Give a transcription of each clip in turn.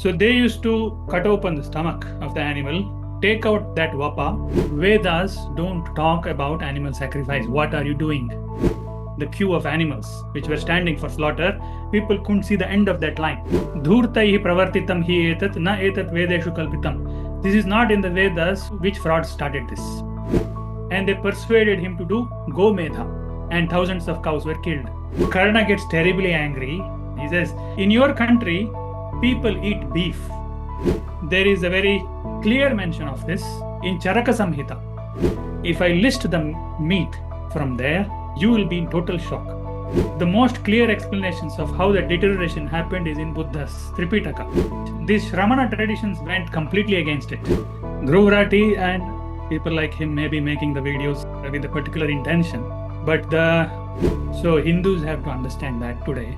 So they used to cut open the stomach of the animal, take out that vapa. Vedas don't talk about animal sacrifice. What are you doing? The queue of animals which were standing for slaughter, people couldn't see the end of that line. Dhurtaihi pravartitam hi etat na etat vedeshu kalpitam. This is not in the Vedas. Which fraud started this? And they persuaded him to do Gomedha, and thousands of cows were killed. Karna gets terribly angry. He says, in your country, people eat beef. There is a very clear mention of this in Charaka Samhita. If I list the meat from there, you will be in total shock. The most clear explanations of how the deterioration happened is in Buddha's Tripithaka. These Shramana traditions went completely against it. Dhruvrati and people like him may be making the videos with a particular intention, but so Hindus have to understand that today.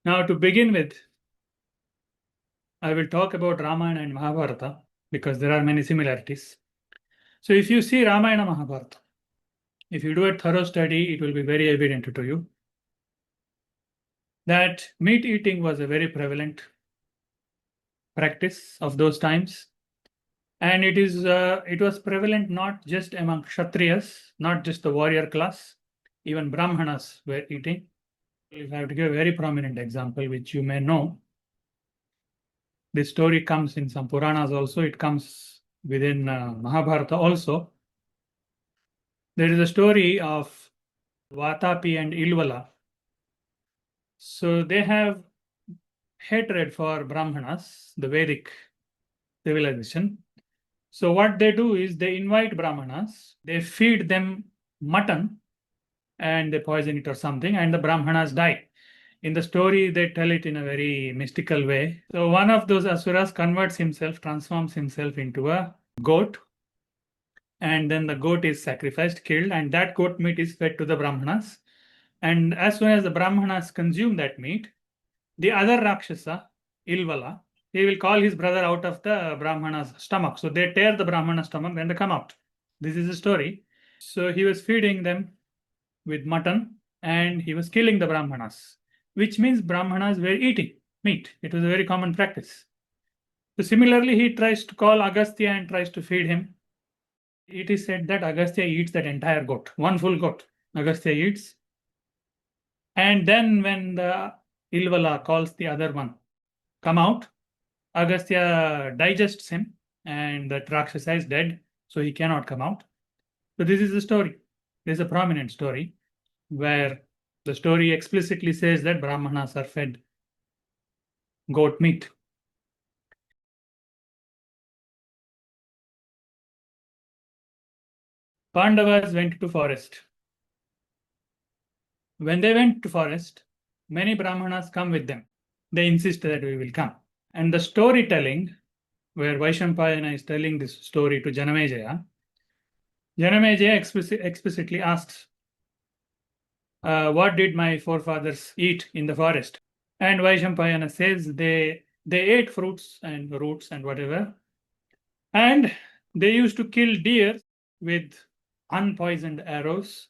Now, to begin with, I will talk about Ramayana and Mahabharata because there are many similarities. So if you see Ramayana Mahabharata, if you do a thorough study, it will be very evident to you that meat eating was a very prevalent practice of those times. And it was prevalent not just among Kshatriyas, not just the warrior class, even Brahmanas were eating. If I have to give a very prominent example, which you may know, this story comes in some Puranas also, it comes within Mahabharata also. There is a story of Vatapi and Ilvala. So they have hatred for Brahmanas, the Vedic civilization. So what they do is they invite Brahmanas, they feed them mutton, and they poison it or something, and the Brahmanas die. In the story, they tell it in a very mystical way. So one of those asuras converts himself, transforms himself into a goat, and then the goat is sacrificed, killed, and that goat meat is fed to the Brahmanas. And as soon as the Brahmanas consume that meat, the other Rakshasa, Ilvala, he will call his brother out of the Brahmana's stomach. So they tear the Brahmana's stomach, then they come out. This is the story. So he was feeding them with mutton, and he was killing the Brahmanas, which means Brahmanas were eating meat. It was a very common practice. So similarly, he tries to call Agastya and tries to feed him. It is said that Agastya eats that entire goat, one full goat. Agastya eats. And then when the Ilvala calls the other one, come out, Agastya digests him, and that Rakshasa is dead, so he cannot come out. So this is the story. There's a prominent story where the story explicitly says that Brahmanas are fed goat meat. Pandavas went to forest. When they went to forest, many Brahmanas come with them. They insist that we will come. And the storytelling, where Vaishampayana is telling this story to Janamejaya, Janamejaya explicitly asks, what did my forefathers eat in the forest? And Vaishampayana says they ate fruits and roots and whatever. And they used to kill deer with unpoisoned arrows.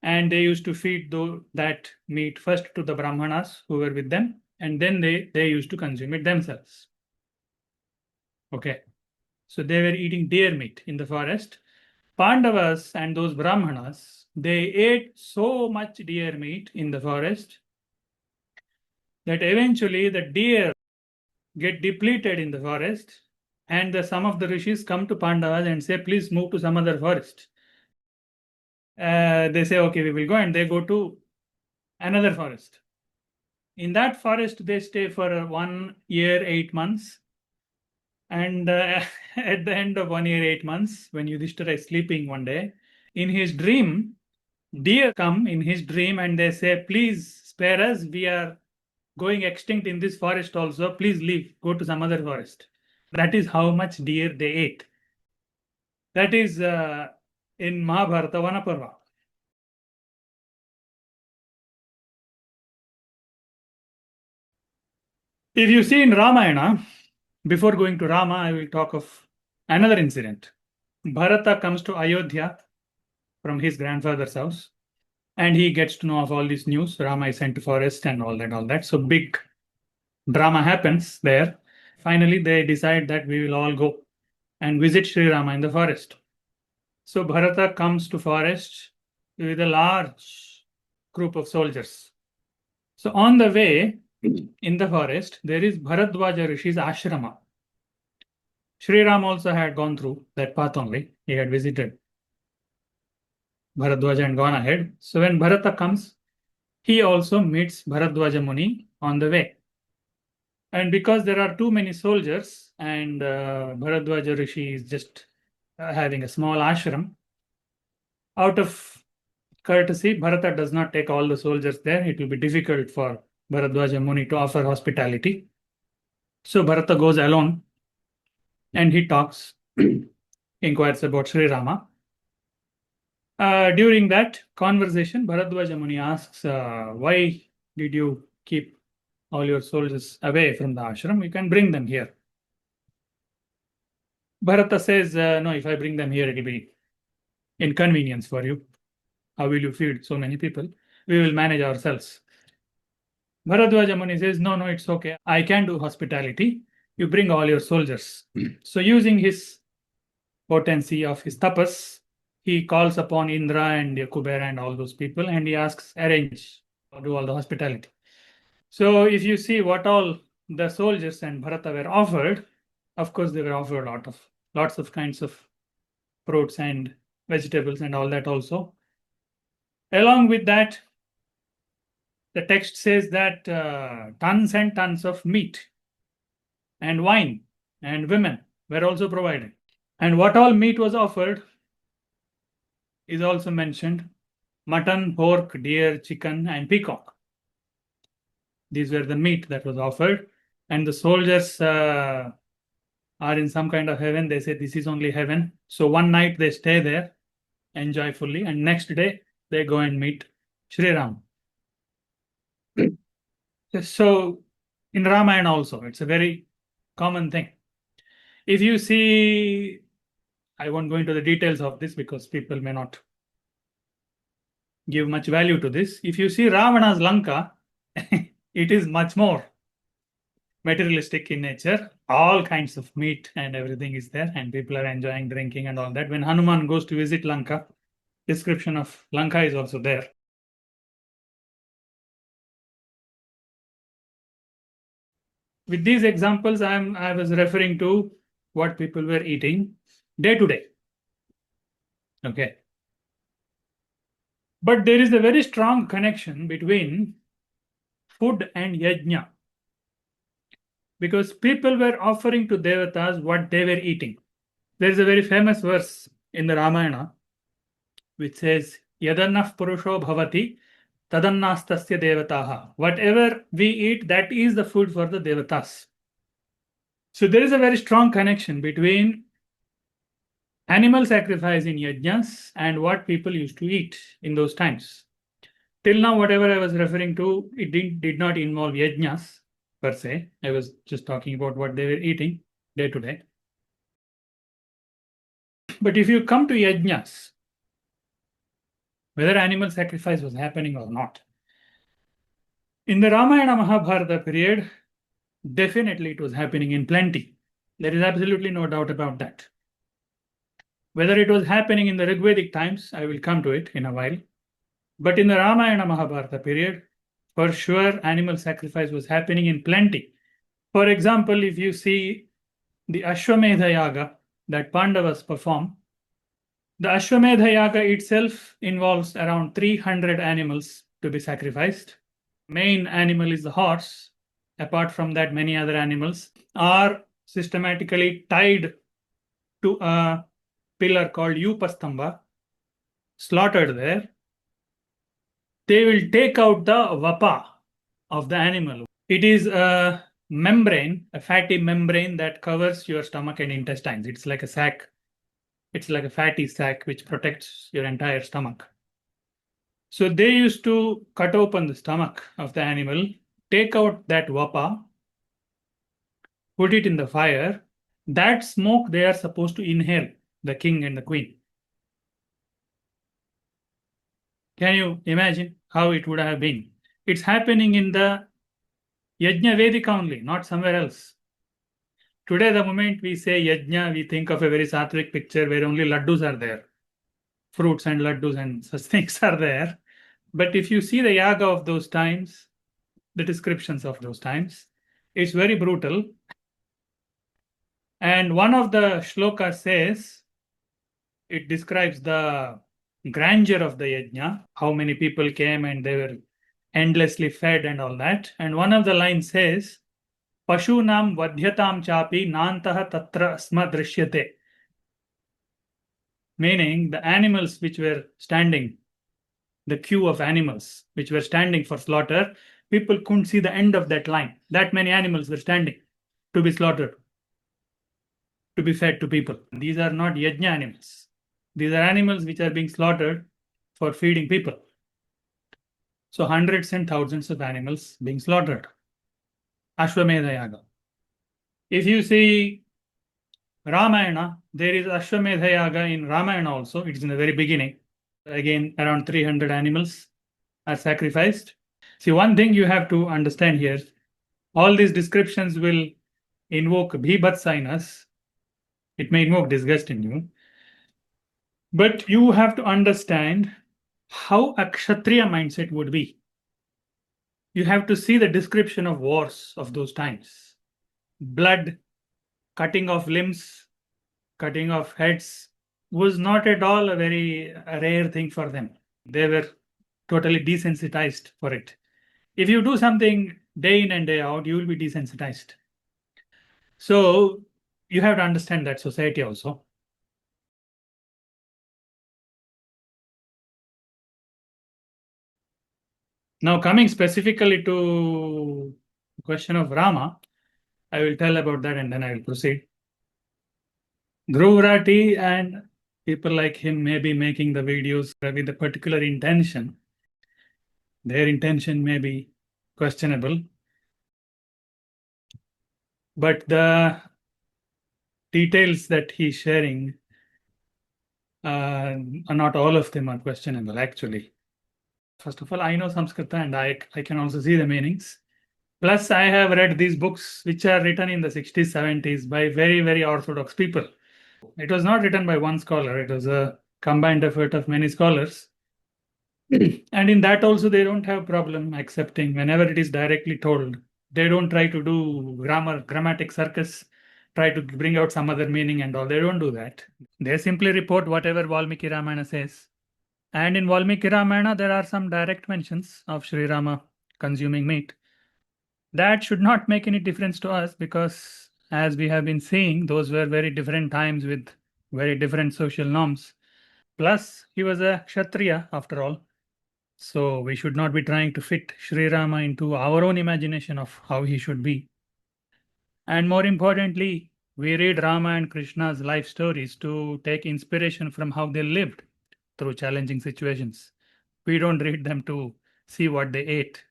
And they used to feed that meat first to the Brahmanas who were with them, and then they used to consume it themselves. Okay. So they were eating deer meat in the forest. Pandavas and those Brahmanas, they ate so much deer meat in the forest that eventually the deer get depleted in the forest, and some of the rishis come to Pandavas and say, please move to some other forest. They say, okay, we will go, and they go to another forest. In that forest, they stay for 1 year, 8 months. And at the end of 1 year, 8 months, when Yudhishthira is sleeping one day, in his dream, deer come in his dream and they say, please spare us, we are going extinct in this forest also, please leave, go to some other forest. That is how much deer they ate. That is in Mahabharata Vanaparva. If you see in Ramayana, before going to Rama, I will talk of another incident. Bharata comes to Ayodhya from his grandfather's house, and he gets to know of all this news. Rama is sent to forest and all that. So big drama happens there. Finally, they decide that we will all go and visit Sri Rama in the forest. So Bharata comes to forest with a large group of soldiers. So on the way in the forest, there is Bharadwaja Rishi's ashrama. Sri Ram also had gone through that path only. He had visited Bharadwaja and gone ahead. So when Bharata comes, he also meets Bharadwaja Muni on the way. And because there are too many soldiers and Bharadwaja Rishi is just having a small ashram, out of courtesy, Bharata does not take all the soldiers there. It will be difficult for Bharadwaja Muni to offer hospitality. So Bharata goes alone and he talks, inquires about Sri Rama. During that conversation, Bharadwaja Muni asks, why did you keep all your soldiers away from the ashram? You can bring them here. Bharata says, no, if I bring them here, it will be inconvenience for you. How will you feed so many people? We will manage ourselves. Bharadwaja Muni says, no, it's okay. I can do hospitality. You bring all your soldiers. So using his potency of his tapas, he calls upon Indra and Kubera and all those people, and he asks, arrange, do all the hospitality. So if you see what all the soldiers and Bharata were offered, of course they were offered lots of kinds of fruits and vegetables and all that also. Along with that, the text says that tons and tons of meat and wine and women were also provided. And what all meat was offered is also mentioned: mutton, pork, deer, chicken, and peacock. These were the meat that was offered. And the soldiers are in some kind of heaven. They say this is only heaven. So one night they stay there, enjoy fully, and next day they go and meet Sri Ram. So in Ramayana also, it's a very common thing. If you see, I won't go into the details of this because people may not give much value to this. If you see Ravana's Lanka, it is much more materialistic in nature. All kinds of meat and everything is there, and people are enjoying drinking and all that. When Hanuman goes to visit Lanka, description of Lanka is also there. With these examples, I was referring to what people were eating day to day. Okay. But there is a very strong connection between food and yajna, because people were offering to devatas what they were eating. There is a very famous verse in the Ramayana which says, Yadannah purusho bhavati tadannastasya devataha. Whatever we eat, that is the food for the devatas. So there is a very strong connection between animal sacrifice in yajnas and what people used to eat in those times. Till now, whatever I was referring to, it did not involve yajnas per se. I was just talking about what they were eating day to day. But if you come to yajnas, whether animal sacrifice was happening or not, in the Ramayana Mahabharata period, definitely it was happening in plenty. There is absolutely no doubt about that. Whether it was happening in the Rigvedic times, I will come to it in a while. But in the Ramayana Mahabharata period, for sure, animal sacrifice was happening in plenty. For example, if you see the Ashwamedha Yaga that Pandavas perform, the Ashwamedha Yaga itself involves around 300 animals to be sacrificed. Main animal is the horse. Apart from that, many other animals are systematically tied to a pillar called Upastamba, slaughtered there. They will take out the vapa of the animal. It is a membrane, a fatty membrane that covers your stomach and intestines. It's like a sac It's like a fatty sac which protects your entire stomach. So they used to cut open the stomach of the animal, take out that vapa, put it in the fire. That smoke they are supposed to inhale, the king and the queen. Can you imagine how it would have been? It's happening in the Yajna Vedic only, not somewhere else. Today, the moment we say Yajna, we think of a very sattvic picture where only laddus are there. Fruits and laddus and such things are there. But if you see the yaga of those times, the descriptions of those times, it's very brutal. And one of the shlokas says, it describes the grandeur of the yajna, how many people came and they were endlessly fed and all that. And one of the lines says, Pashunam vadhyatam chapi nantaha tatra asma drishyate. Meaning the animals which were standing, the queue of animals which were standing for slaughter, people couldn't see the end of that line. That many animals were standing to be slaughtered, to be fed to people. These are not yajna animals. These are animals which are being slaughtered for feeding people. So hundreds and thousands of animals being slaughtered. Ashwamedha Yaga. If you see Ramayana, there is Ashwamedha Yaga in Ramayana also. It is in the very beginning. Again, around 300 animals are sacrificed. See, one thing you have to understand here, all these descriptions will invoke bhibhatsa in us. It may invoke disgust in you. But you have to understand how a Kshatriya mindset would be. You have to see the description of wars of those times. Blood, cutting off limbs, cutting off heads was not at all a very rare thing for them. They were totally desensitized for it. If you do something day in and day out, you will be desensitized. So you have to understand that society also. Now, coming specifically to the question of Rama, I will tell about that and then I will proceed. Dhruvrati and people like him may be making the videos with a particular intention. Their intention may be questionable, but the details that he's sharing, not all of them are questionable actually. First of all, I know Sanskrit and I can also see the meanings. Plus, I have read these books which are written in the 60s, 70s by very, very orthodox people. It was not written by one scholar, it was a combined effort of many scholars. And in that also, they don't have problem accepting whenever it is directly told. They don't try to do grammatic circus, try to bring out some other meaning and all. They don't do that. They simply report whatever Valmiki Ramayana says. And in Valmiki Ramayana, there are some direct mentions of Sri Rama consuming meat. That should not make any difference to us because, as we have been seeing, those were very different times with very different social norms. Plus, he was a Kshatriya after all. So we should not be trying to fit Sri Rama into our own imagination of how he should be. And more importantly, we read Rama and Krishna's life stories to take inspiration from how they lived through challenging situations. We don't read them to see what they ate.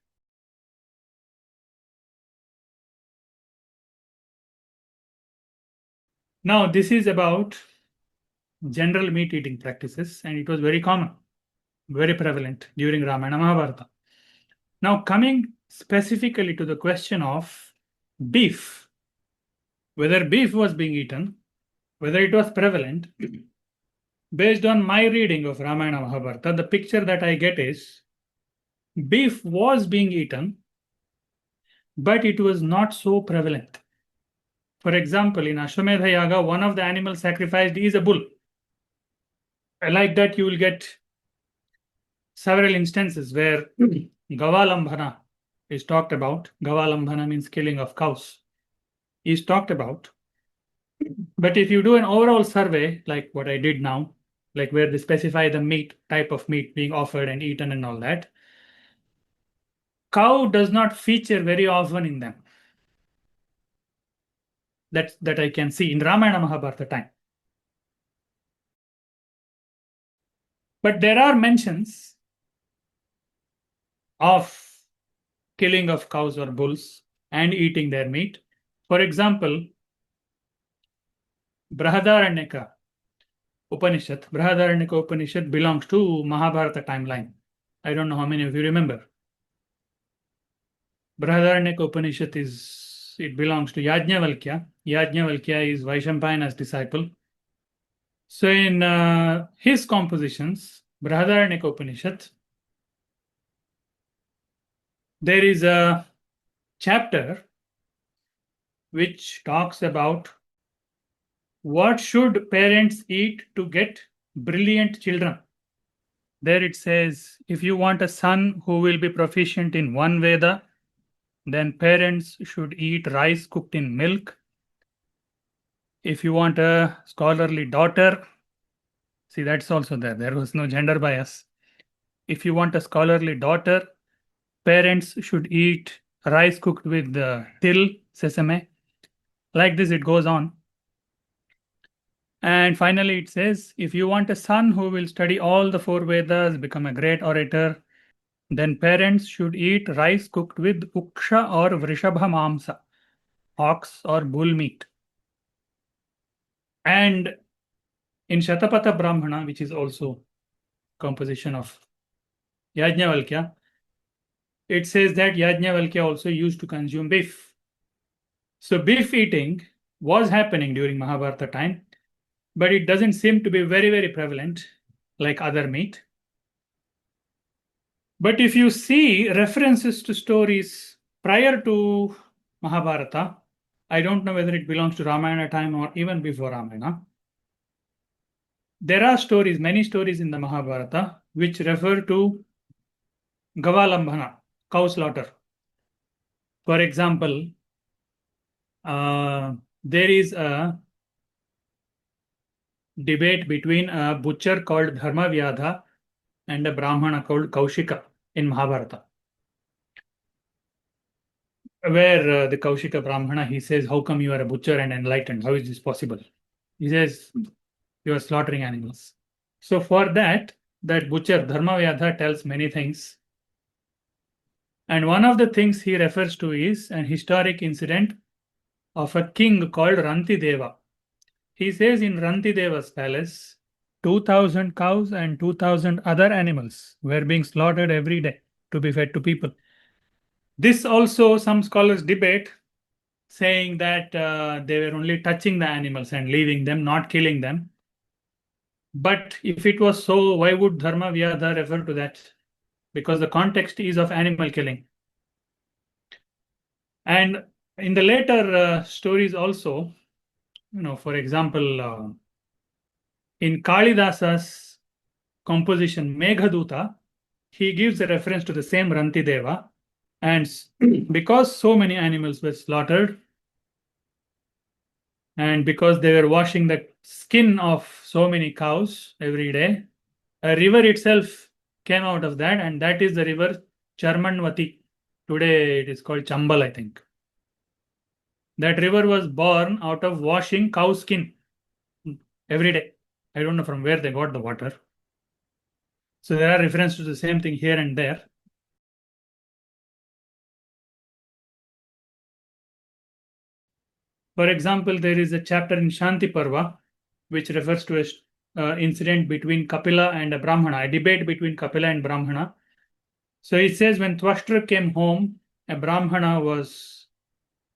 Now, this is about general meat eating practices, and it was very common, very prevalent during Ramayana Mahabharata. Now, coming specifically to the question of beef, whether beef was being eaten, whether it was prevalent, based on my reading of Ramayana Mahabharata, the picture that I get is beef was being eaten, but it was not so prevalent. For example, in Ashwamedha Yaga, one of the animals sacrificed is a bull. Like that, you will get several instances where Gavalambhana is talked about. Gavalambhana means killing of cows, is talked about. But if you do an overall survey, like what I did now, like where they specify the meat, type of meat being offered and eaten and all that, cow does not feature very often in them. That I can see in Ramayana Mahabharata time. But there are mentions of killing of cows or bulls and eating their meat. For example, Brahadaranyaka Upanishad belongs to Mahabharata timeline. I don't know how many of you remember. Brahadaranyaka Upanishad it belongs to Yajnavalkya. Yajnavalkya is Vaishampayana's disciple. So in his compositions, Brahadaranyaka Upanishad, there is a chapter which talks about what should parents eat to get brilliant children. There it says, if you want a son who will be proficient in one Veda, then parents should eat rice cooked in milk. If you want a scholarly daughter, see, that's also there. There was no gender bias. If you want a scholarly daughter, parents should eat rice cooked with till, sesame. Like this, it goes on. And finally, it says, if you want a son who will study all the four Vedas, become a great orator, then parents should eat rice cooked with uksha or vrishabha mamsa, ox or bull meat. And in Shatapatha Brahmana, which is also composition of Yajnavalkya, it says that Yajnavalkya also used to consume beef. So beef eating was happening during Mahabharata time, but it doesn't seem to be very, very prevalent like other meat. But if you see references to stories prior to Mahabharata, I don't know whether it belongs to Ramayana time or even before Ramayana. There are stories, many stories in the Mahabharata, which refer to Gavalambhana, cow slaughter. For example, there is a debate between a butcher called Dharmavyadha and a Brahmana called Kaushika in Mahabharata, where the Kaushika Brahmana, he says, how come you are a butcher and enlightened? How is this possible? He says, you are slaughtering animals. So for that butcher, Dharmavyadha, tells many things. And one of the things he refers to is an historic incident of a king called Rantideva. He says in Rantideva's palace, 2,000 cows and 2,000 other animals were being slaughtered every day to be fed to people. This also some scholars debate, saying that they were only touching the animals and leaving them, not killing them. But if it was so, why would Dharma Vyadha refer to that? Because the context is of animal killing. And in the later stories also, for example, in Kalidasa's composition Meghaduta, he gives a reference to the same Rantideva. And because so many animals were slaughtered, and because they were washing the skin of so many cows every day, a river itself came out of that, and that is the river Charmanvati. Today it is called Chambal, I think. That river was born out of washing cow skin every day. I don't know from where they got the water. So there are references to the same thing here and there. For example, there is a chapter in Shanti Parva which refers to an incident between Kapila and a Brahmana, a debate between Kapila and Brahmana. So it says when Twashtra came home, a Brahmana was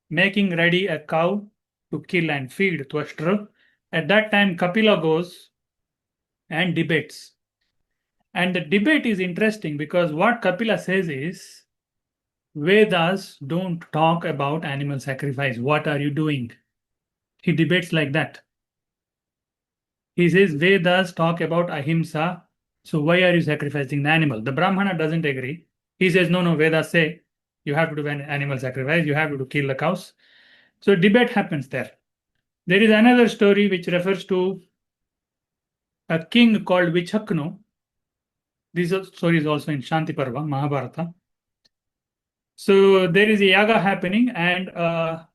making ready a cow to kill and feed Twashtra. At that time, Kapila goes and debates. And the debate is interesting because what Kapila says is, Vedas don't talk about animal sacrifice. What are you doing? He debates like that. He says Vedas talk about ahimsa. So why are you sacrificing the animal? The Brahmana doesn't agree. He says, no, Vedas say you have to do an animal sacrifice. You have to kill the cows. So debate happens there. There is another story which refers to a king called Vichaknu. This story is also in Shanti Parva, Mahabharata. So there is a yaga happening and a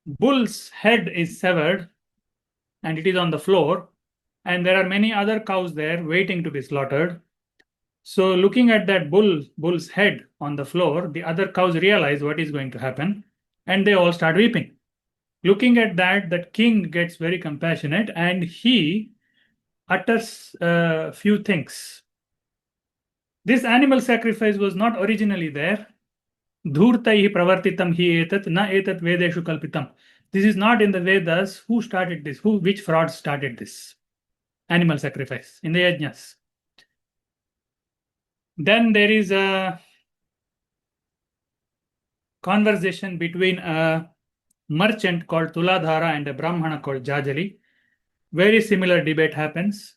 bull's head is severed and it is on the floor. and there are many other cows there waiting to be slaughtered. So looking at that bull's head on the floor, the other cows realize what is going to happen, and they all start weeping. Looking at that, the king gets very compassionate and he utters a few things. This animal sacrifice was not originally there. Dhurtaihi pravartitam hi etat na etat vedeshu kalpitam. This is not in the Vedas. Who started this? Which fraud started this? Animal sacrifice in the Yajnas. Then there is a conversation between a merchant called Tuladhara and a Brahmana called Jajali. Very similar debate happens.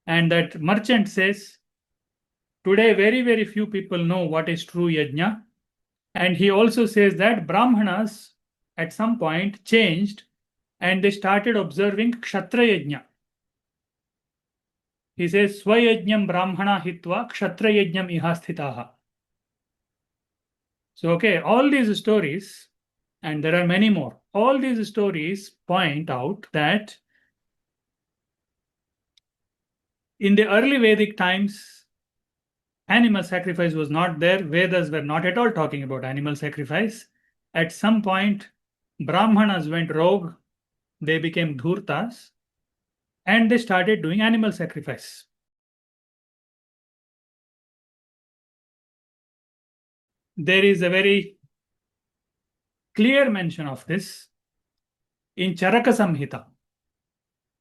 And that merchant says, today very, very few people know what is true Yajna. And he also says that Brahmanas at some point changed and they started observing Kshatriya Yajna. He says, Swayajnam Brahmana hitva Kshatriya Yajnam ihasthitaha. So, okay, all these stories, and there are many more, all these stories point out that in the early Vedic times, animal sacrifice was not there. Vedas were not at all talking about animal sacrifice. At some point, Brahmanas went rogue. They became dhurtas and they started doing animal sacrifice. There is a very clear mention of this in Charaka Samhita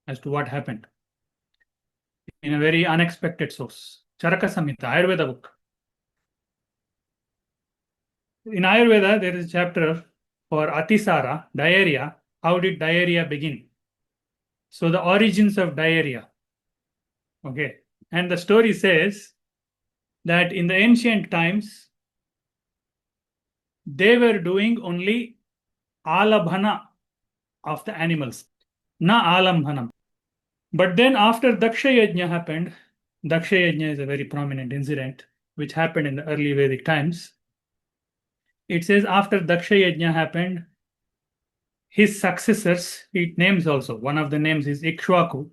as to what happened in a very unexpected source. Charaka Samhita, Ayurveda book. In Ayurveda, there is a chapter for Atisara, diarrhea. How did diarrhea begin? So the origins of diarrhea. Okay. And the story says that in the ancient times, they were doing only alabhana of the animals, na alambhanam. But then after Daksha Yajna happened, Daksha Yajna is a very prominent incident which happened in the early Vedic times. It says after Daksha Yajna happened, his successors, it names also, one of the names is Ikshwaku.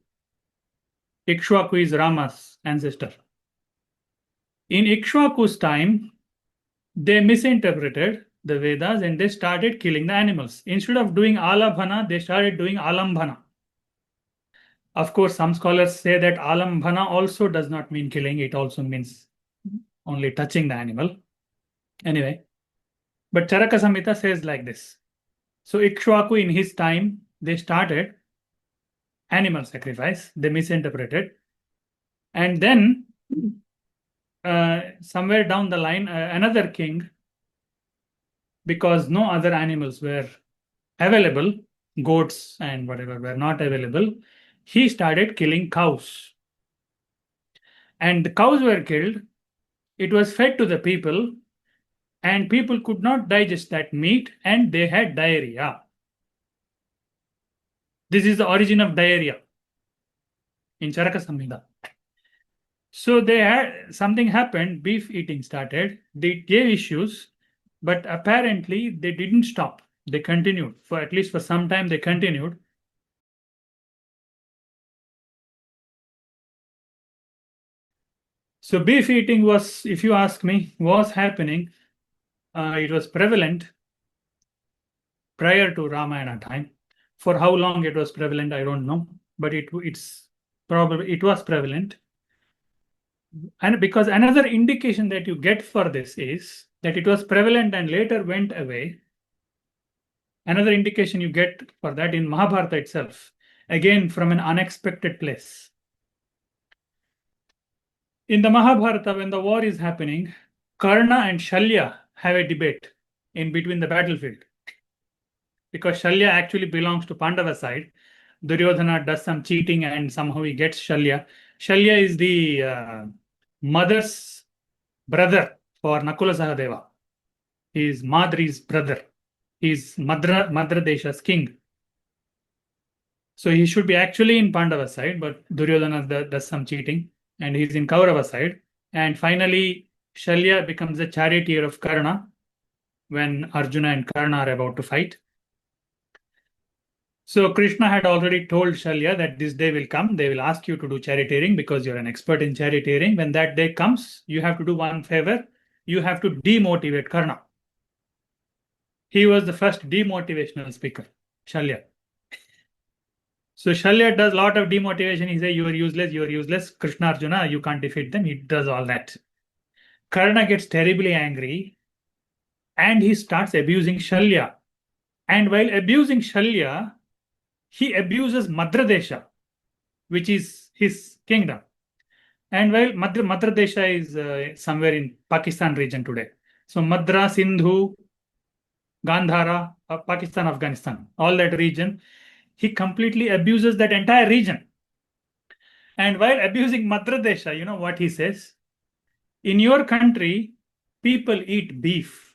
Ikshwaku is Rama's ancestor. In Ikshwaku's time, they misinterpreted the Vedas and they started killing the animals. Instead of doing alabhana, they started doing alambhana. Of course, some scholars say that alambhana also does not mean killing. It also means only touching the animal. Anyway, but Charaka Samhita says like this. So Ikshwaku in his time, they started animal sacrifice. They misinterpreted. And then somewhere down the line, another king, because no other animals were available, goats and whatever were not available, he started killing cows. And the cows were killed. It was fed to the people, and people could not digest that meat, and they had diarrhea. This is the origin of diarrhea in Charaka Samhita. So they had something happened, beef eating started, they gave issues, but apparently they didn't stop. They continued. For at least for some time, they continued. So beef eating was, if you ask me, was happening. It was prevalent prior to Ramayana time. For how long it was prevalent, I don't know, but it was prevalent. And because another indication that you get for this is that it was prevalent and later went away. Another indication you get for that in Mahabharata itself, again from an unexpected place. In the Mahabharata, when the war is happening, Karna and Shalya have a debate in between the battlefield. Because Shalya actually belongs to Pandava side. Duryodhana does some cheating and somehow he gets Shalya. Shalya is the mother's brother for Nakula Sahadeva. He is Madri's brother. He is Madra Desha's king. So he should be actually in Pandava side, but Duryodhana does some cheating and he's in Kaurava side. And finally, Shalya becomes the charioteer of Karna when Arjuna and Karna are about to fight. So Krishna had already told Shalya that this day will come. They will ask you to do charioteering because you're an expert in charioteering. When that day comes, you have to do one favor. You have to demotivate Karna. He was the first demotivational speaker, Shalya. So Shalya does a lot of demotivation. He says, you are useless, you are useless. Krishna Arjuna, you can't defeat them. He does all that. Karna gets terribly angry and he starts abusing Shalya. And while abusing Shalya, he abuses Madradesha, which is his kingdom. And while Madradesha is somewhere in Pakistan region today. So Madra, Sindhu, Gandhara, Pakistan, Afghanistan, all that region, he completely abuses that entire region. And while abusing Madradesha, you know what he says? In your country, people eat beef.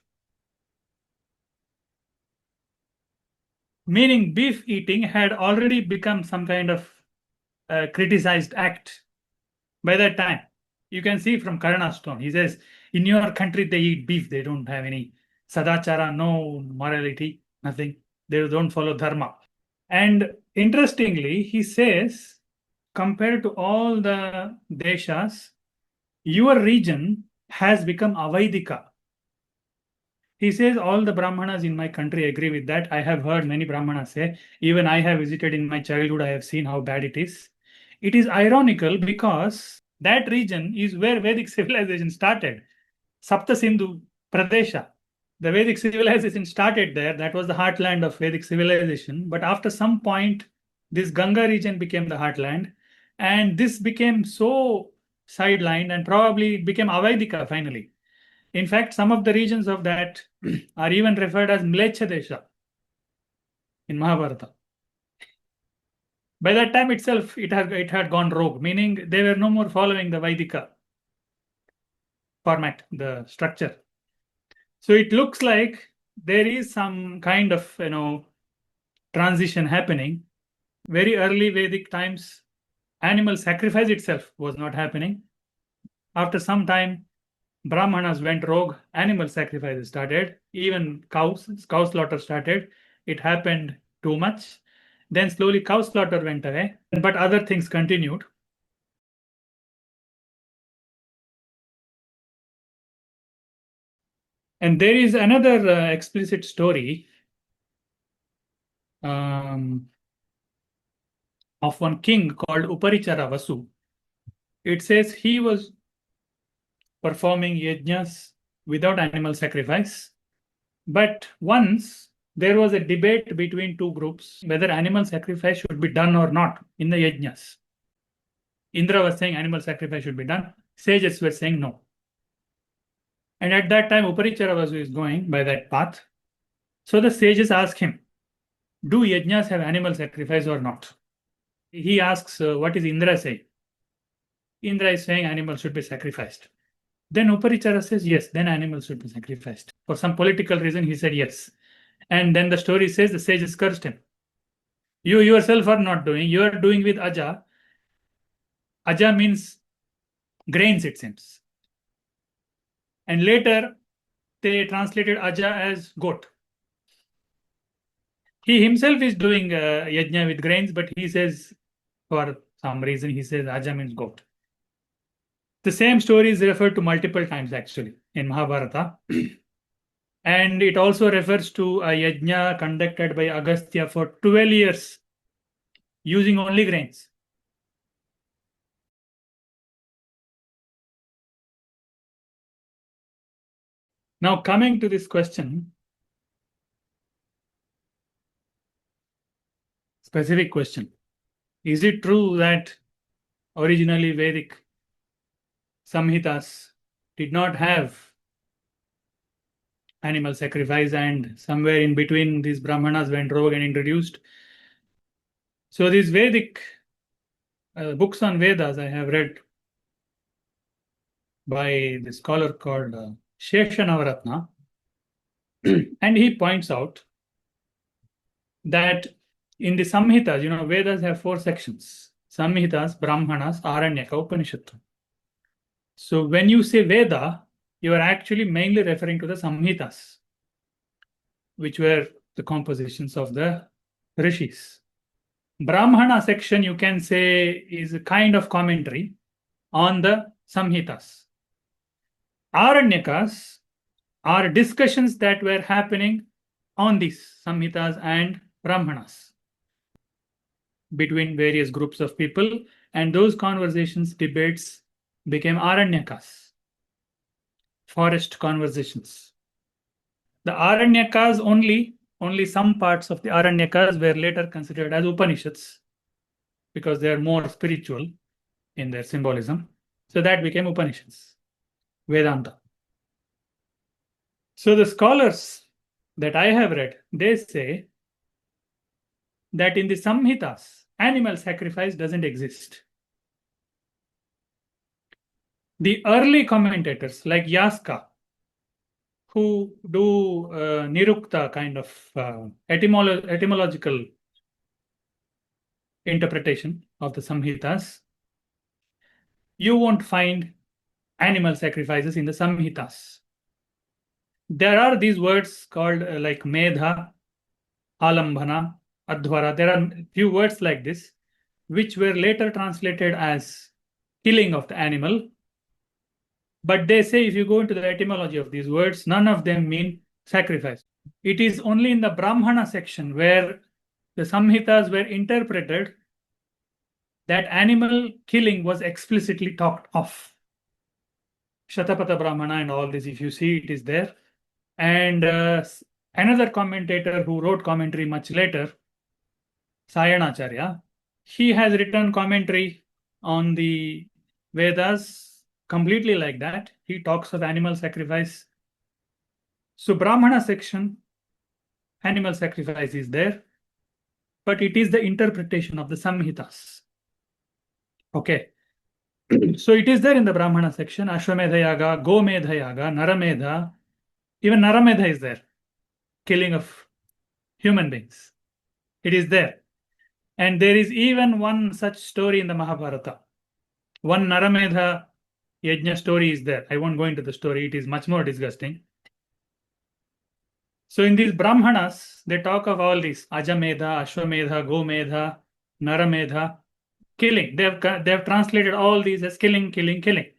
Meaning beef eating had already become some kind of criticized act by that time. You can see from Karna's tone. He says, in your country, they eat beef. They don't have any sadachara, no morality, nothing. They don't follow dharma. And interestingly, he says, compared to all the deshas, your region has become Avaidika. He says all the Brahmanas in my country agree with that. I have heard many Brahmanas say, even I have visited in my childhood, I have seen how bad it is. It is ironical because that region is where Vedic civilization started. Sapta Sindhu Pradesha. The Vedic civilization started there. That was the heartland of Vedic civilization. But after some point, this Ganga region became the heartland. And this became so sidelined and probably became Avaidika finally. In fact, some of the regions of that are even referred as Mlecha Desha in Mahabharata. By that time itself, it had gone rogue, meaning they were no more following the Vaidika format, the structure. So it looks like there is some kind of transition happening. Very early Vedic times, animal sacrifice itself was not happening. After some time, Brahmanas went rogue, animal sacrifices started, even cow slaughter started. It happened too much. Then slowly cow slaughter went away, but other things continued. And there is another explicit story of one king called Uparichara Vasu. It says he was performing yajnas without animal sacrifice. But once there was a debate between two groups whether animal sacrifice should be done or not in the yajnas. Indra was saying animal sacrifice should be done. Sages were saying no. And at that time, Uparichara Vasu is going by that path. So the sages ask him, do yajnas have animal sacrifice or not? He asks, what is Indra saying? Indra is saying animals should be sacrificed. Then Uparichara says, yes, then animals should be sacrificed. For some political reason, he said yes. And then the story says the sages cursed him. You yourself are not doing, you are doing with Aja. Aja means grains, it seems. And later, they translated Aja as goat. He himself is doing yajna with grains, but he says, for some reason, he says Aja means goat. The same story is referred to multiple times actually in Mahabharata. And it also refers to a yajna conducted by Agastya for 12 years using only grains. Now, coming to this question, specific question. Is it true that originally Vedic Samhitas did not have animal sacrifice and somewhere in between these Brahmanas went rogue and introduced? So these Vedic books on Vedas I have read by the scholar called Shesha Navaratna, and he points out that in the Samhitas, Vedas have 4 sections: Samhitas, Brahmanas, Aranyaka, Upanishad. So when you say Veda, you are actually mainly referring to the Samhitas, which were the compositions of the rishis. Brahmana section, you can say, is a kind of commentary on the Samhitas. Aranyakas are discussions that were happening on these Samhitas and Brahmanas between various groups of people, and those conversations, debates became Aranyakas, forest conversations. The Aranyakas only some parts of the Aranyakas were later considered as Upanishads because they are more spiritual in their symbolism. So that became Upanishads, Vedanta. So the scholars that I have read, they say that in the Samhitas, animal sacrifice doesn't exist. The early commentators like Yaska, who do Nirukta kind of etymological interpretation of the Samhitas, you won't find animal sacrifices in the Samhitas. There are these words called like Medha, Alambhana, Adhvara. There are few words like this, which were later translated as killing of the animal. But they say if you go into the etymology of these words, none of them mean sacrifice. It is only in the Brahmana section where the Samhitas were interpreted that animal killing was explicitly talked of. Shatapatha Brahmana and all this, if you see, it is there. And another commentator who wrote commentary much later, Sayanacharya, he has written commentary on the Vedas completely like that. He talks of animal sacrifice. So Brahmana section, animal sacrifice is there, but it is the interpretation of the Samhitas. Okay. So it is there in the Brahmana section, Ashwamedha Yaga, Gomedha Yaga, Naramedha, even Naramedha is there, killing of human beings. It is there. And there is even one such story in the Mahabharata. One Naramedha Yajna story is there. I won't go into the story, it is much more disgusting. So in these Brahmanas, they talk of all these Ajamedha, Ashwamedha, Gomedha, Naramedha, killing. They have translated all these as killing, killing, killing.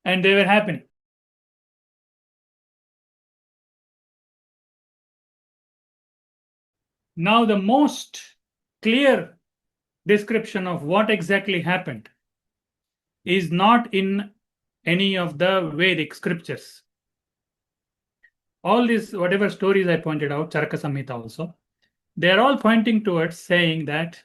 And they were happening. Now, the most clear description of what exactly happened is not in any of the Vedic scriptures. All these, whatever stories I pointed out, Charaka Samhita also, they are all pointing towards saying that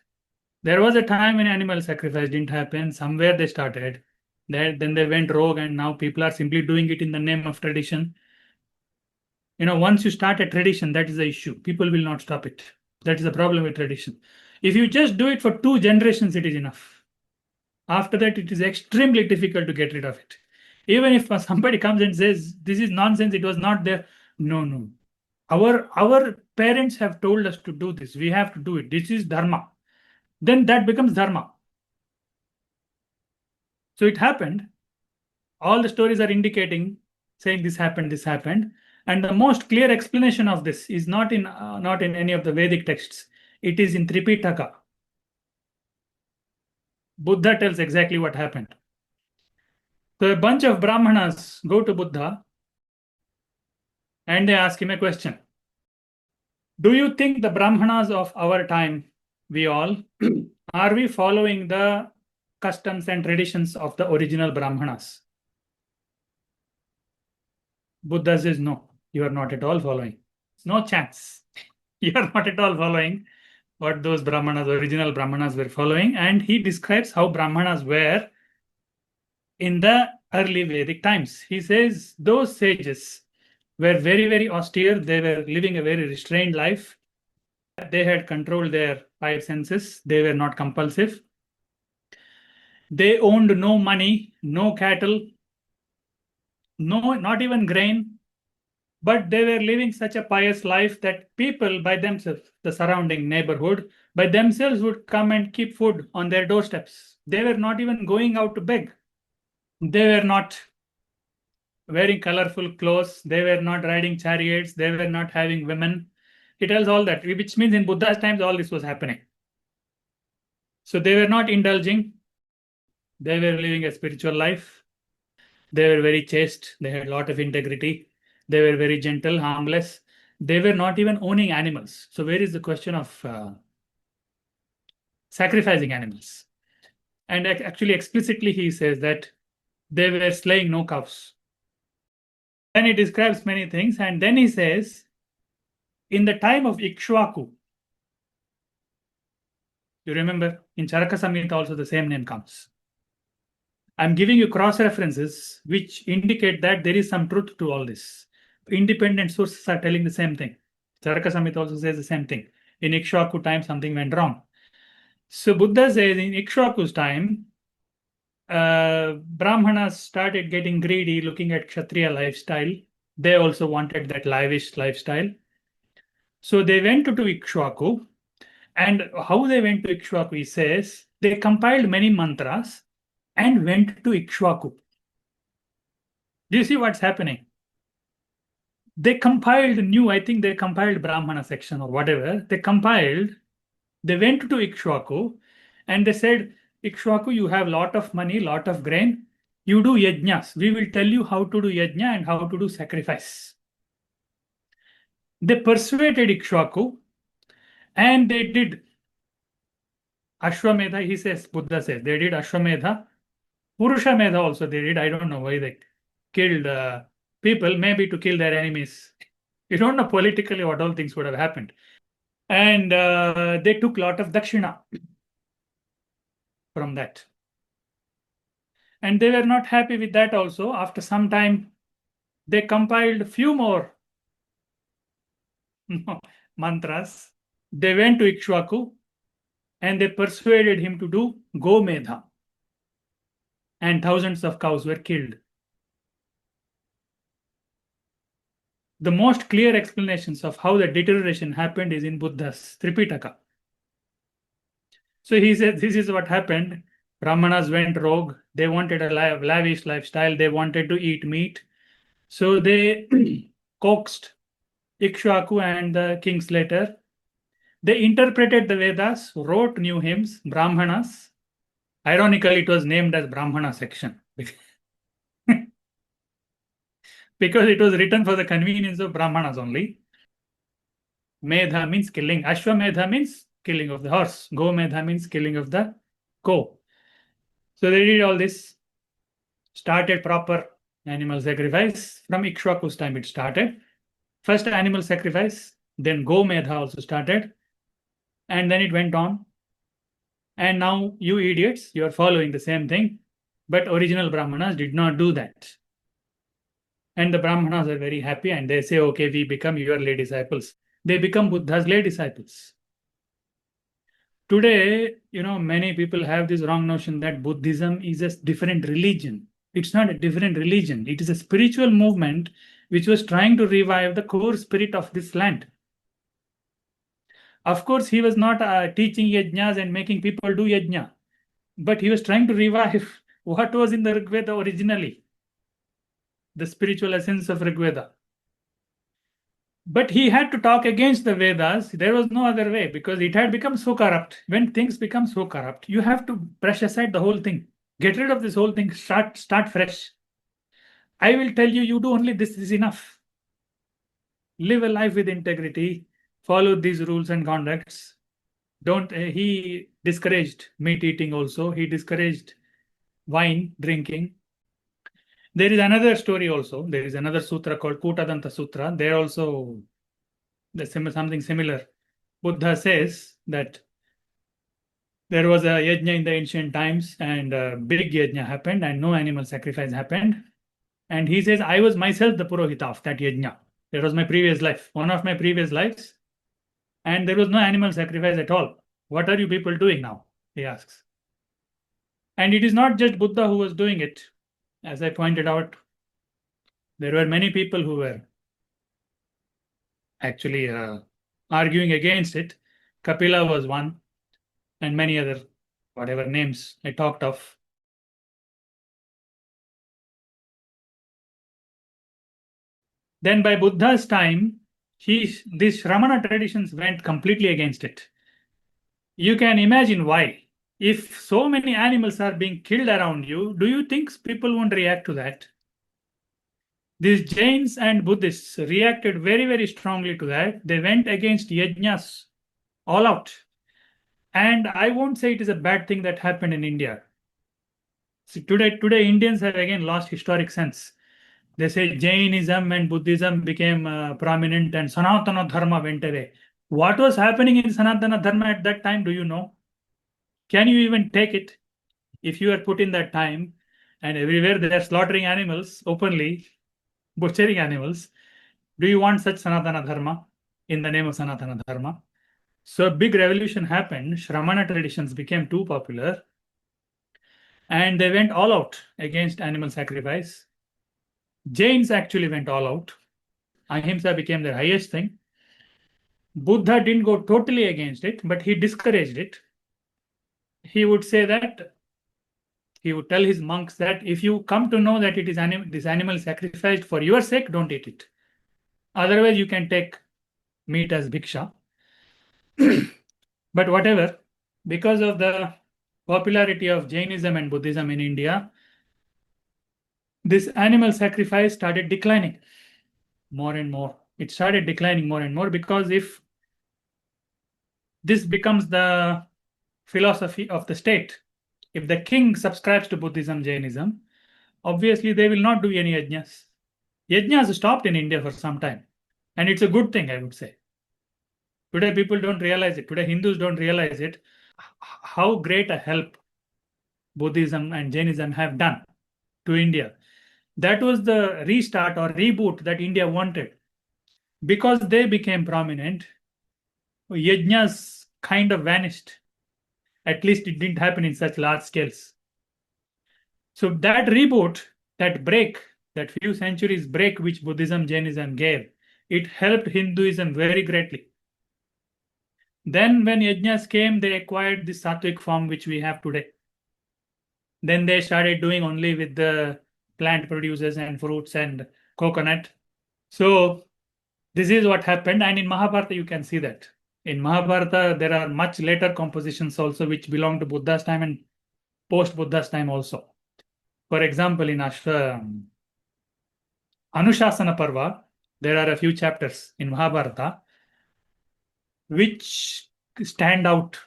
there was a time when animal sacrifice didn't happen. Somewhere they started. Then they went rogue, and now people are simply doing it in the name of tradition. Once you start a tradition, that is the issue. People will not stop it. That is the problem with tradition. If you just do it for 2 generations, it is enough. After that, it is extremely difficult to get rid of it. Even if somebody comes and says, this is nonsense, it was not there. No. Our parents have told us to do this. We have to do it. This is dharma. Then that becomes dharma. So it happened. All the stories are indicating, saying this happened. And the most clear explanation of this is not in any of the Vedic texts. It is in Tripithaka. Buddha tells exactly what happened. So a bunch of Brahmanas go to Buddha and they ask him a question. Do you think the Brahmanas of our time, we all, are we following the customs and traditions of the original Brahmanas? Buddha says, no, you are not at all following. It's no chance. You are not at all following what those Brahmanas, original Brahmanas were following. And he describes how Brahmanas were in the early Vedic times. He says those sages were very, very austere. They were living a very restrained life. They had controlled their 5 senses. They were not compulsive. They owned no money, no cattle, no, not even grain. But they were living such a pious life that people by themselves, the surrounding neighborhood, by themselves would come and keep food on their doorsteps. They were not even going out to beg. They were not wearing colorful clothes. They were not riding chariots. They were not having women. It tells all that, which means in Buddha's times, all this was happening. So they were not indulging. They were living a spiritual life. They were very chaste. They had a lot of integrity. They were very gentle, harmless. They were not even owning animals. So where is the question of sacrificing animals? And actually, explicitly, he says that they were slaying no cows. Then he describes many things. And then he says, in the time of Ikshwaku, you remember in Charaka Samhita also the same name comes. I'm giving you cross references which indicate that there is some truth to all this. Independent sources are telling the same thing. Charaka Samhita also says the same thing. In Ikshwaku time, something went wrong. So Buddha says in Ikshwaku's time, Brahmanas started getting greedy, looking at Kshatriya lifestyle. They also wanted that lavish lifestyle. So they went to Ikshwaku. And how they went to Ikshwaku, he says, they compiled many mantras and went to Ikshwaku. Do you see what's happening? They compiled I think they compiled Brahmana section or whatever. They went to Ikshwaku and they said, Ikshwaku, you have lot of money, lot of grain. You do yajnas. We will tell you how to do yajna and how to do sacrifice. They persuaded Ikshwaku and they did Ashwamedha. He says, Buddha says, they did Ashwamedha. Purusha Medha also they did. I don't know why they killed people, maybe to kill their enemies. You don't know politically what all things would have happened. And they took a lot of dakshina from that. And they were not happy with that also. After some time, they compiled a few more mantras. They went to Ikshwaku and they persuaded him to do Gomedha. And thousands of cows were killed. The most clear explanations of how the deterioration happened is in Buddha's Tripithaka. So he said, this is what happened. Brahmanas went rogue. They wanted a lavish lifestyle. They wanted to eat meat. So they coaxed Ikshwaku and the kings later. They interpreted the Vedas, wrote new hymns, Brahmanas. Ironically, it was named as Brahmana section because it was written for the convenience of Brahmanas only. Medha means killing. Ashwamedha means killing of the horse. Gomedha means killing of the cow. So they did all this, started proper animal sacrifice. From Ikshwaku's time it started. First animal sacrifice, then Gomedha also started. And then it went on. And now you idiots, you are following the same thing. But original Brahmanas did not do that. And the Brahmanas are very happy and they say, okay, we become your lay disciples. They become Buddha's lay disciples. Today, many people have this wrong notion that Buddhism is a different religion. It's not a different religion. It is a spiritual movement which was trying to revive the core spirit of this land. Of course, he was not teaching yajnas and making people do yajna, but he was trying to revive what was in the Rigveda originally, the spiritual essence of Rigveda. But he had to talk against the Vedas. There was no other way because it had become so corrupt. When things become so corrupt, you have to brush aside the whole thing. Get rid of this whole thing. Start fresh. I will tell you, you do only this is enough. Live a life with integrity. Follow these rules and conducts. Don't. He discouraged meat eating also. He discouraged wine drinking. There is another story also. There is another sutra called Kutadanta Sutra. There also there's something similar. Buddha says that there was a yajna in the ancient times and a big yajna happened and no animal sacrifice happened. And he says, I was myself the Purohita of that yajna. That was my previous life, one of my previous lives. And there was no animal sacrifice at all. What are you people doing now? He asks. And it is not just Buddha who was doing it. As I pointed out, there were many people who were actually arguing against it. Kapila was one, and many other, whatever names I talked of. Then by Buddha's time, These Shramana traditions went completely against it. You can imagine why. If so many animals are being killed around you, do you think people won't react to that? These Jains and Buddhists reacted very, very strongly to that. They went against Yajnas all out. And I won't say it is a bad thing that happened in India. See, today Indians have again lost historic sense. They say Jainism and Buddhism became prominent and Sanatana Dharma went away. What was happening in Sanatana Dharma at that time? Do you know? Can you even take it if you are put in that time and everywhere they are slaughtering animals openly, butchering animals? Do you want such Sanatana Dharma in the name of Sanatana Dharma? So a big revolution happened. Shramana traditions became too popular and they went all out against animal sacrifice. Jains actually went all out. Ahimsa became their highest thing. Buddha didn't go totally against it, but he discouraged it. He would say that he would tell his monks that if you come to know that it is this animal sacrificed for your sake, don't eat it. Otherwise, you can take meat as bhiksha. But whatever, because of the popularity of Jainism and Buddhism in India, this animal sacrifice started declining more and more. It started declining more and more because if this becomes the philosophy of the state, if the king subscribes to Buddhism, Jainism, obviously they will not do any yajnas. Yajnas stopped in India for some time. And it's a good thing, I would say. Today, people don't realize it. Today, Hindus don't realize it. How great a help Buddhism and Jainism have done to India. That was the restart or reboot that India wanted. Because they became prominent, yajnas kind of vanished. At least it didn't happen in such large scales. So that reboot, that break, that few centuries break which Buddhism, Jainism gave, it helped Hinduism very greatly. Then when yajnas came, they acquired the sattvic form which we have today. Then they started doing only with the plant produces and fruits and coconut. So this is what happened. And in Mahabharata, you can see that. In Mahabharata, there are much later compositions also which belong to Buddha's time and post-Buddha's time also. For example, in Anushasana Parva, there are a few chapters in Mahabharata which stand out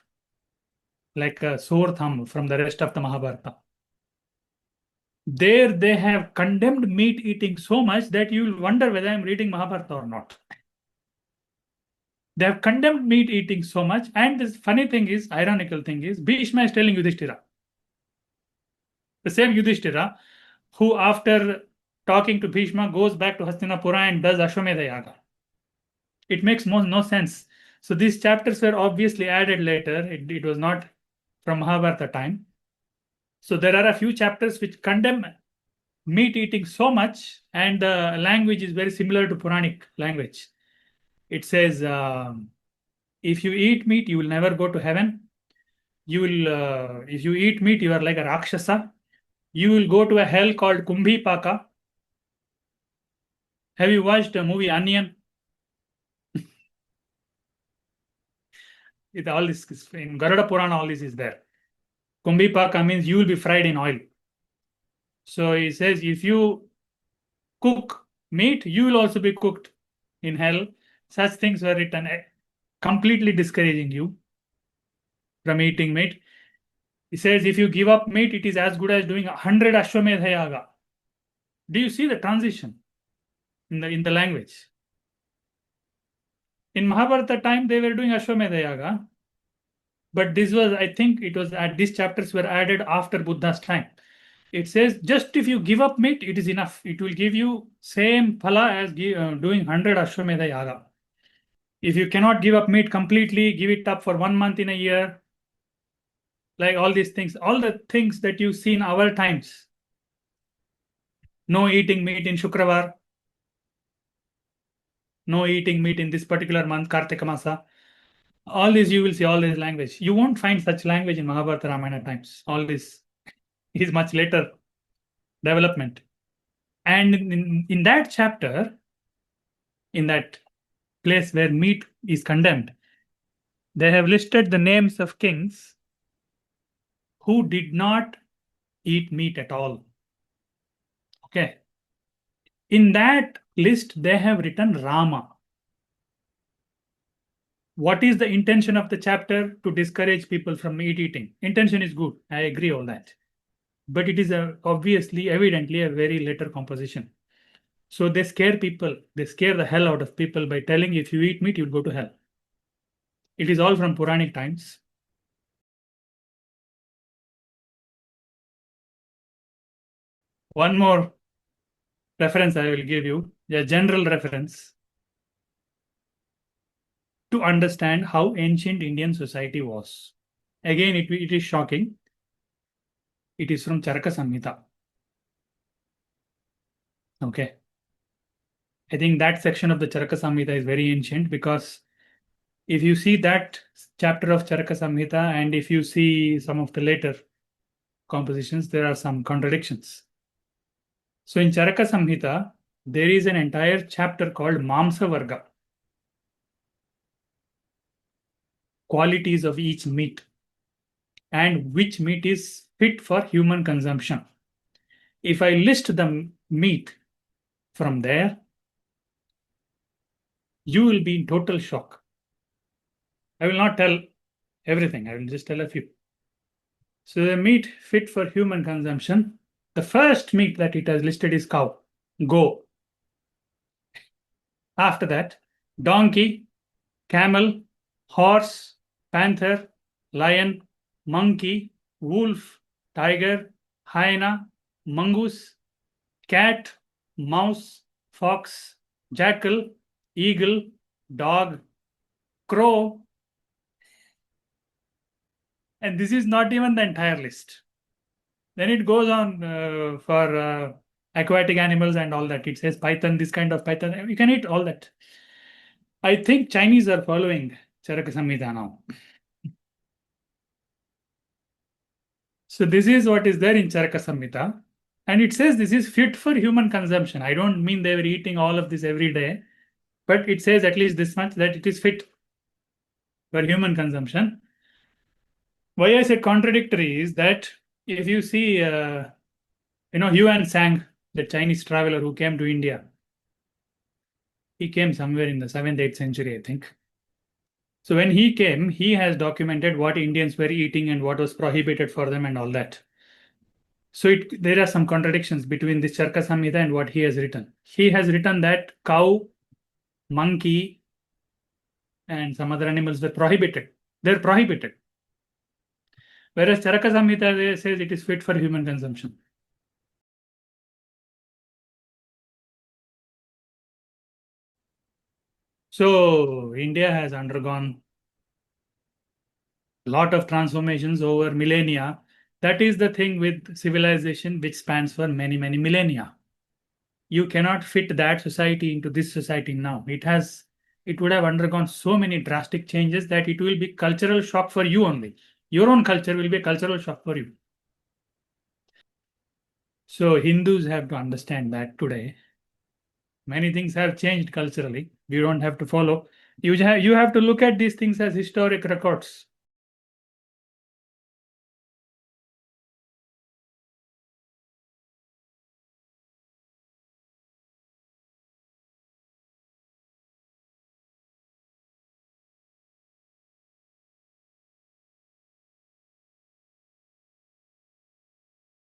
like a sore thumb from the rest of the Mahabharata. There they have condemned meat eating so much that you will wonder whether I'm reading Mahabharata or not. They have condemned meat eating so much, and this funny thing is, ironical thing is, Bhishma is telling Yudhishthira. The same Yudhishthira, who after talking to Bhishma goes back to Hastinapura and does Ashwamedha Yaga. It makes no sense. So these chapters were obviously added later. It was not from Mahabharata time. So there are a few chapters which condemn meat eating so much, and the language is very similar to Puranic language. It says, if you eat meat, you will never go to heaven. You will, if you eat meat, you are like a Rakshasa. You will go to a hell called Kumbhipaka. Have you watched the movie Onion? All this in Garuda Purana, all this is there. Kumbhipaka means you will be fried in oil. So he says, if you cook meat, you will also be cooked in hell. Such things were written, completely discouraging you from eating meat. He says, if you give up meat, it is as good as doing 100 Ashwamedha Yaga. Do you see the transition in the language? In Mahabharata time, they were doing Ashwamedha Yaga. But this was, I think it was these chapters were added after Buddha's time. It says, just if you give up meat, it is enough. It will give you same phala as doing 100 Ashwamedha Yaga. If you cannot give up meat completely, give it up for 1 month in a year, like all these things, all the things that you see in our times. No eating meat in Shukravar. No eating meat in this particular month, Kartika Masa. All this you will see, all this language. You won't find such language in Mahabharata Ramayana times. All this is much later development. And in that chapter, in that place where meat is condemned, they have listed the names of kings who did not eat meat at all. Okay. In that list, they have written Rama. What is the intention of the chapter? To discourage people from meat eating. Intention is good. I agree all that. But it is obviously, evidently, a very later composition. So they scare people. They scare the hell out of people by telling if you eat meat, you'll go to hell. It is all from Puranic times. One more reference I will give you, a general reference to understand how ancient Indian society was. Again, it is shocking. It is from Charaka Samhita. Okay. I think that section of the Charaka Samhita is very ancient because if you see that chapter of Charaka Samhita and if you see some of the later compositions, there are some contradictions. So in Charaka Samhita, there is an entire chapter called Mamsa Varga, qualities of each meat, and which meat is fit for human consumption. If I list the meat from there, you will be in total shock. I will not tell everything, I will just tell a few. So the meat fit for human consumption, the first meat that it has listed is cow, go. After that, donkey, camel, horse, panther, lion, monkey, wolf, tiger, hyena, mongoose, cat, mouse, fox, jackal, eagle, dog, crow. And this is not even the entire list. Then it goes on for aquatic animals and all that. It says python, this kind of python. You can eat all that. I think Chinese are following Charaka Samhita now. So this is what is there in Charaka Samhita. And it says this is fit for human consumption. I don't mean they were eating all of this every day, but it says at least this much that it is fit for human consumption. Why I said contradictory is that if you see, Yuan Sang, the Chinese traveler who came to India, he came somewhere in the 7th, 8th century, I think. So when he came, he has documented what Indians were eating and what was prohibited for them and all that. So there are some contradictions between this Charaka Samhita and what he has written. He has written that cow, monkey, and some other animals were prohibited. They're prohibited. Whereas Charaka Samhita says it is fit for human consumption. So India has undergone a lot of transformations over millennia. That is the thing with civilization which spans for many, many millennia. You cannot fit that society into this society now. It would have undergone so many drastic changes that it will be cultural shock for you only. Your own culture will be a cultural shock for you. So Hindus have to understand that today. Many things have changed culturally. You don't have to follow. You have to look at these things as historic records.